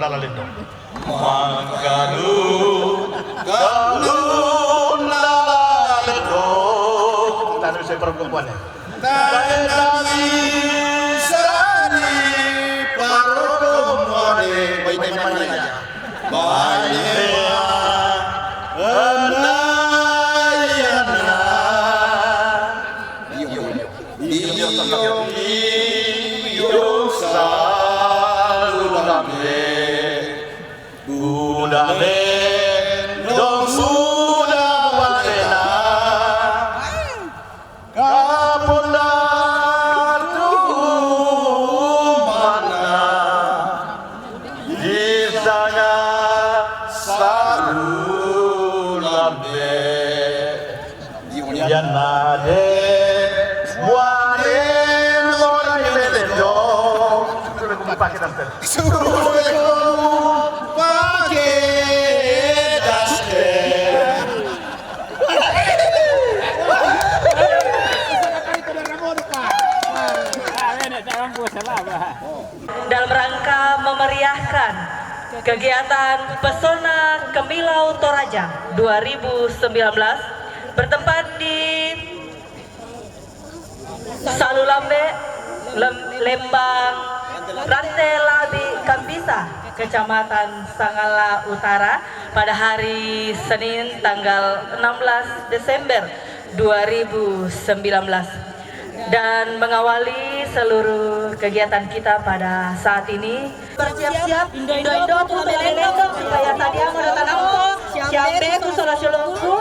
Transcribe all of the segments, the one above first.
nalalito. Mangkalu kalu nalalito. Tanong sa perempuan ya. Tanami sani parokomone. Baik mana ya? Baik. Dalam rangka memeriahkan kegiatan Pesona Kemilau Toraja 2019 bertempat di Salulambe, Lembang, Rantai Labi, Kampisa, Kecamatan Sangala Utara pada hari Senin tanggal 16 Desember 2019. Dan mengawali seluruh kegiatan kita pada saat ini, bersiap-siap Indo-Indo tu belendo supaya tadi aku datang nampo siambe ku solo-solongku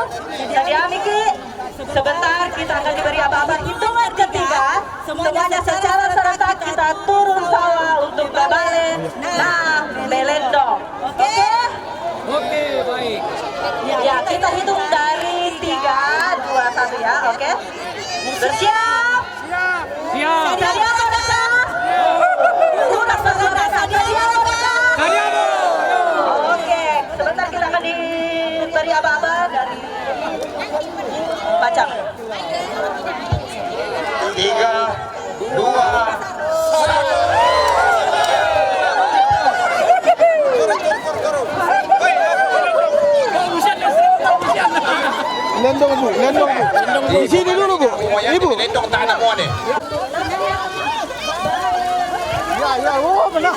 tadi amiki. Sebentar kita akan diberi apa-apa hitungan ketiga, semuanya secara serentak kita turun sawah untuk babale nah belendo. Oke? Oke, baik. Ya, kita hitung dari 3, 2, 1 ya, oke? Bersiap? Siap. Dari apa datang? Sudah. Dari apa datang? Oke, sebentar kita akan diberi aba-aba dari Pacang. 3, 2, 1. Lendong bu. Di sini dulu bu. Ibu. Lendong tanah mau nih. Ya, oh benar.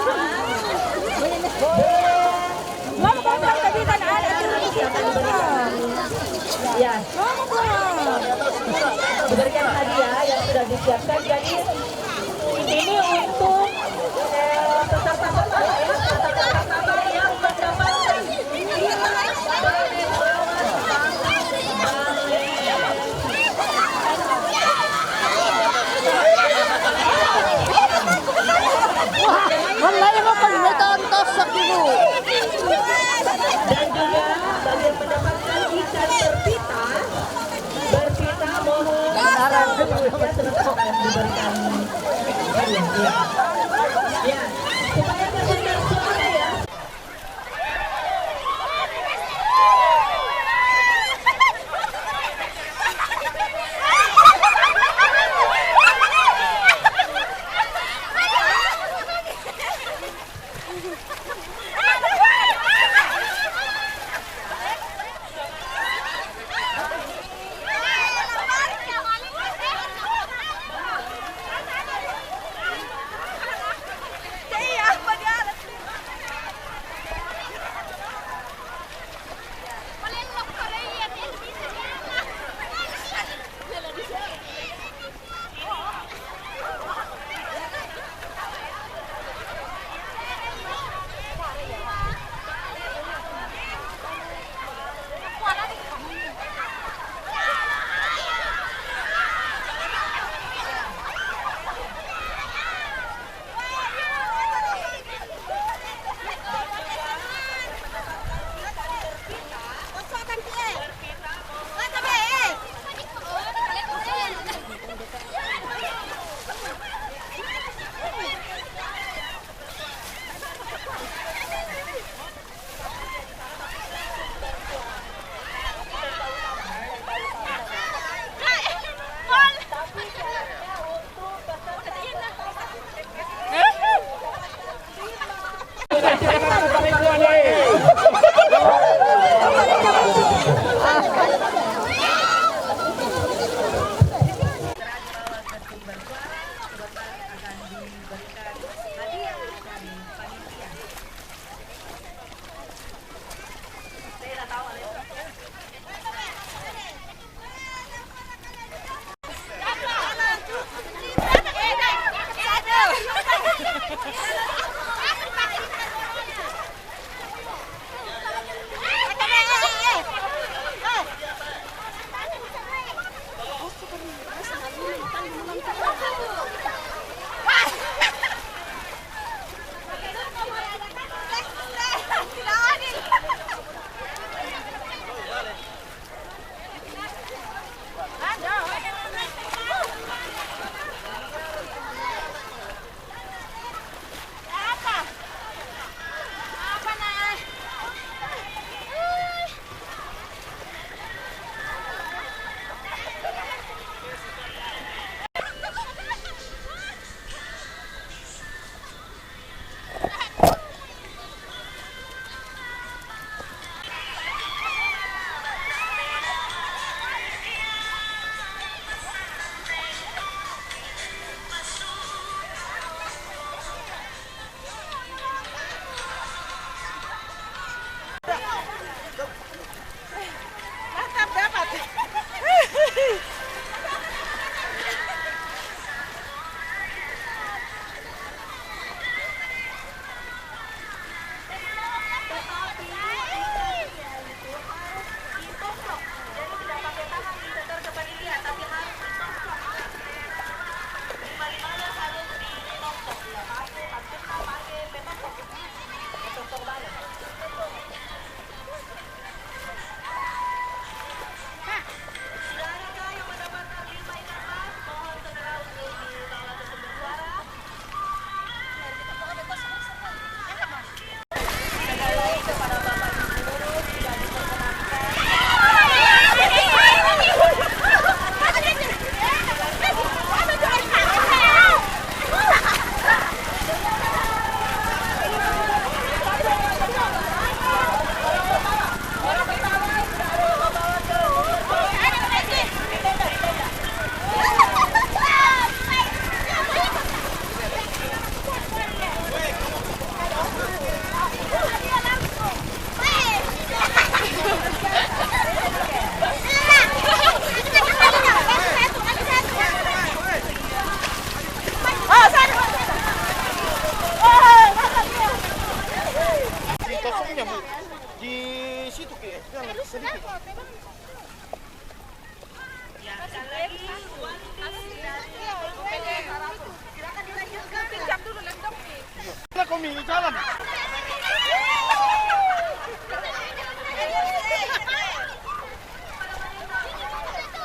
Ya. Berikan hadiah yang sudah disiapkan. Jadi ini untuk peserta yang mendapatkan dan juga bagi yang mendapatkan ikan berpita mohon menaruh dulu ya sebentar diberikan hadiah ya supaya terdengar suara ya. diberikan hadiah dari panitia. Saya udah tahu Alessia.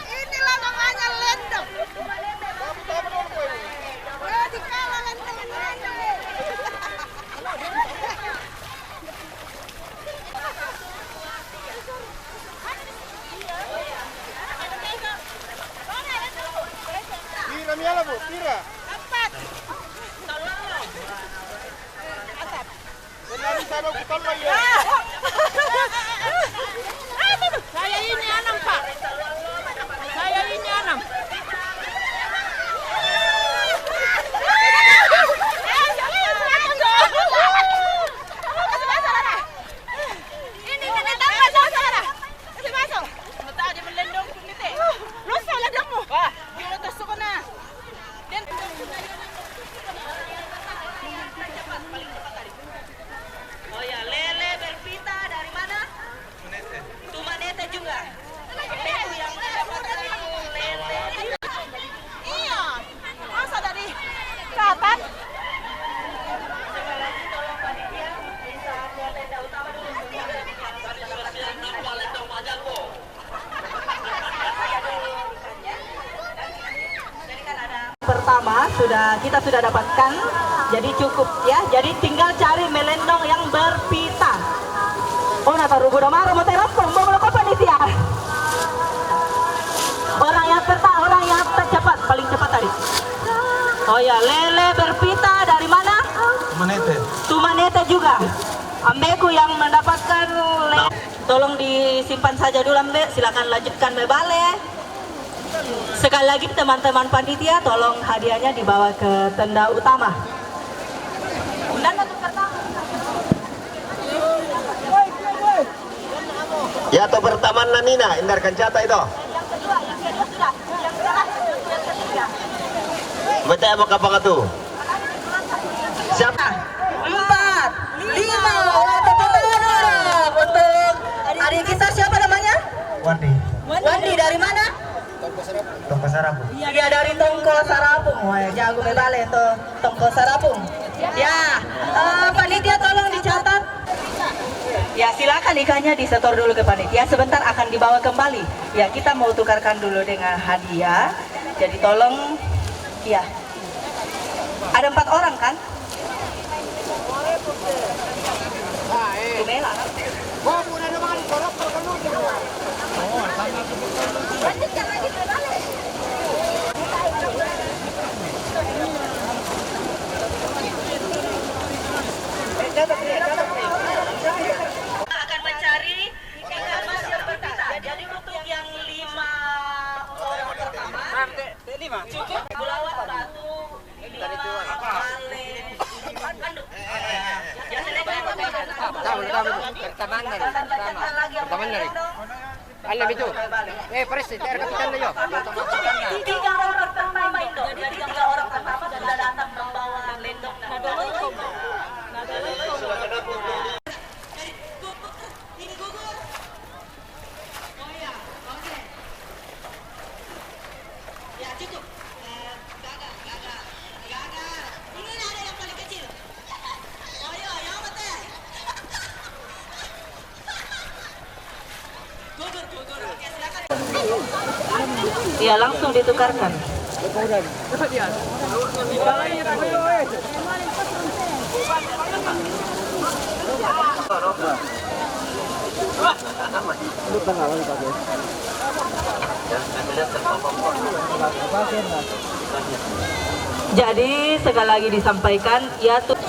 Inilah namanya lendong. Pira miala bu, pira. Empat. Lari sana bukan lagi ya. Saya ini 6 Pak. Saya ini 6. Oh ya, lele berpita dari mana? Tumanete juga. Itu yang mendapatkan lele. Iya. Masa dari selatan? Sekali lagi tolong panitia bisa lihat tenda utama dulu. Pertama kita sudah dapatkan, jadi cukup ya. Jadi tinggal cari melendong yang berpita. Oh, nata rubu damaro mau terampung, mau apa panitia? Orang yang tercepat, paling cepat tadi. Oh ya, lele berpita dari mana? Tumanete. Tumanete juga. Ambeku yang mendapatkan lele. Tolong disimpan saja dulu Ambe, silakan lanjutkan bale. Sekali lagi teman-teman panitia, tolong hadiahnya dibawa ke tenda utama. Ya to pertaman na nina, indar kancata itu. Betul mo kapag ito. Siapa? 4, 5, tepuk tangan dulu untuk adik kita, siapa namanya? Wandi, Wandi, dari mana? Tongko Sarapu. Dia dari Tongko Sarapung. Wah, jago bebale itu Tongko Sarapung. Ya, panitia tolong dicatat. Ya, silakan ikannya disetor dulu ke panitia. Sebentar akan dibawa kembali. Ya, kita mau tukarkan dulu dengan hadiah. Jadi tolong, ya. Ada 4 orang kan? Tumela. Akan mencari informasi yang berbeda. Jadi untuk yang 5 orang pertama cukup Bulawat Batu, 5 Bale, Anduk. Alam itu. Pres, tiada kapitan na yo. 3 orang pertama itu. Jadi 3 orang pertama sudah datang membawa lendong. Ya, langsung ditukarkan. Jadi sekali lagi disampaikan, ya tuh.